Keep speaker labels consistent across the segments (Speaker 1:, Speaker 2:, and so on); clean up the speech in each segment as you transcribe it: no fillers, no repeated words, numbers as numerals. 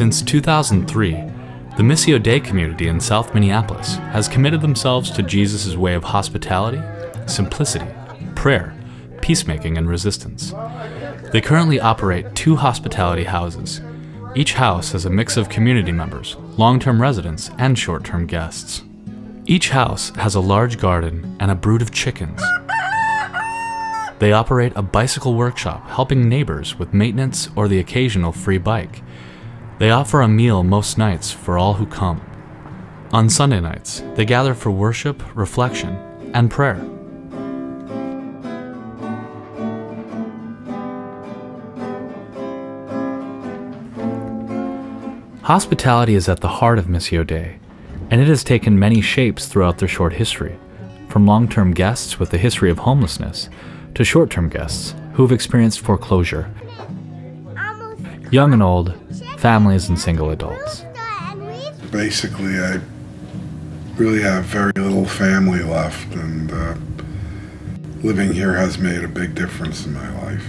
Speaker 1: Since 2003, the Missio Dei community in South Minneapolis has committed themselves to Jesus' way of hospitality, simplicity, prayer, peacemaking, and resistance. They currently operate 2 hospitality houses. Each house has a mix of community members, long-term residents, and short-term guests. Each house has a large garden and a brood of chickens. They operate a bicycle workshop, helping neighbors with maintenance or the occasional free bike. They offer a meal most nights for all who come. On Sunday nights, they gather for worship, reflection, and prayer. Hospitality is at the heart of Missio Dei, and it has taken many shapes throughout their short history, from long-term guests with a history of homelessness to short-term guests who have experienced foreclosure, young and old, families and single adults.
Speaker 2: Basically, I really have very little family left, and living here has made a big difference in my life.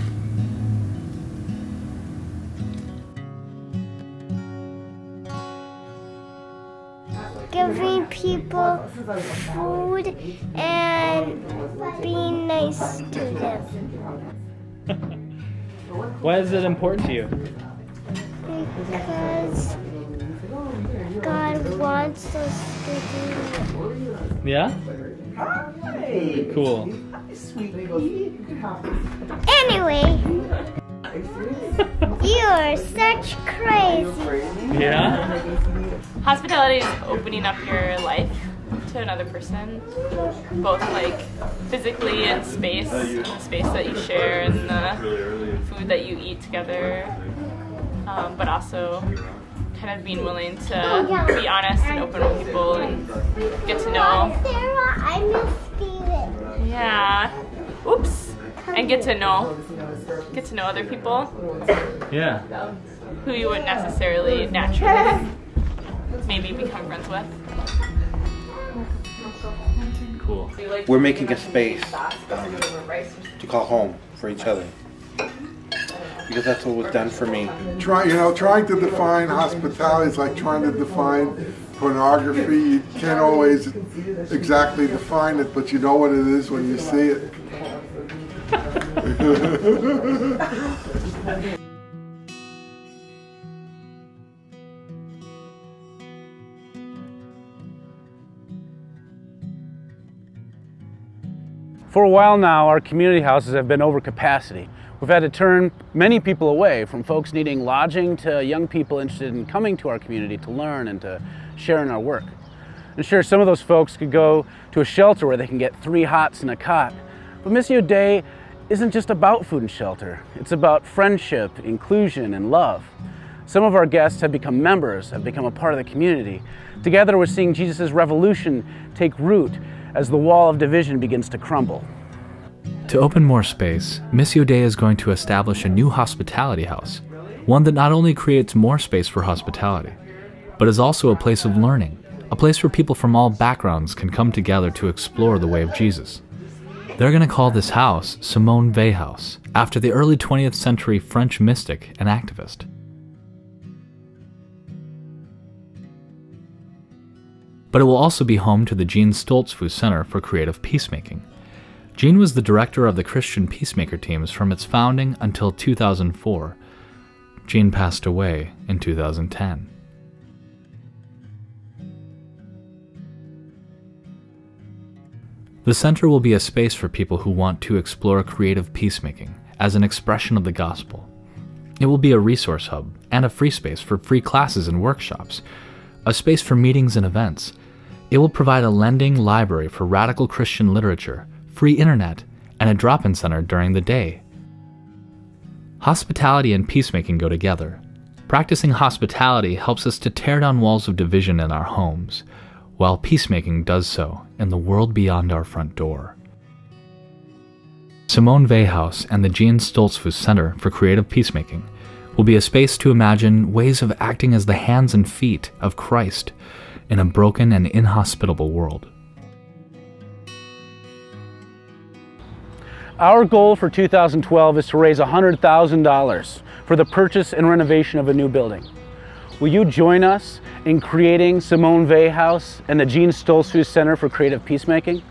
Speaker 3: Giving people food and being nice to them.
Speaker 4: Why is it important to you?
Speaker 3: Because God wants us to do it.
Speaker 4: Yeah? Cool.
Speaker 3: Anyway, you are such crazy.
Speaker 4: Yeah?
Speaker 5: Hospitality is opening up your life to another person, both like physically and space, and the space that you share and the food that you eat together, but also kind of being willing to be honest and open with people and get to know.
Speaker 3: Sarah, I miss Steven.
Speaker 5: Yeah. Oops. And get to know other people.
Speaker 4: Yeah.
Speaker 5: Who you wouldn't necessarily naturally maybe become friends with.
Speaker 4: Cool.
Speaker 6: We're making a space to call home for each other, because that's what was done for me.
Speaker 2: Trying to define hospitality is like trying to define pornography. You can't always exactly define it, but you know what it is when you see it.
Speaker 7: For a while now, our community houses have been over capacity. We've had to turn many people away, from folks needing lodging to young people interested in coming to our community to learn and to share in our work. And sure, some of those folks could go to a shelter where they can get 3 hots and a cot. But Missio Dei isn't just about food and shelter. It's about friendship, inclusion, and love. Some of our guests have become members, have become a part of the community. Together, we're seeing Jesus' revolution take root as the wall of division begins to crumble.
Speaker 1: To open more space, Missio Dei is going to establish a new hospitality house, one that not only creates more space for hospitality, but is also a place of learning, a place where people from all backgrounds can come together to explore the way of Jesus. They're going to call this house Simone Weil House, after the early 20th century French mystic and activist. But it will also be home to the Stoltzfus Center for Creative Peacemaking. Jean was the director of the Christian Peacemaker teams from its founding until 2004. Jean passed away in 2010. The center will be a space for people who want to explore creative peacemaking as an expression of the gospel. It will be a resource hub and a free space for free classes and workshops, a space for meetings and events. It will provide a lending library for radical Christian literature, free internet, and a drop-in center during the day. Hospitality and peacemaking go together. Practicing hospitality helps us to tear down walls of division in our homes, while peacemaking does so in the world beyond our front door. Simone Weil House and the Stoltzfus Center for Creative Peacemaking will be a space to imagine ways of acting as the hands and feet of Christ in a broken and inhospitable world.
Speaker 7: Our goal for 2012 is to raise $100,000 for the purchase and renovation of a new building. will you join us in creating Simone Weil House and the Stoltzfus Center for Creative Peacemaking?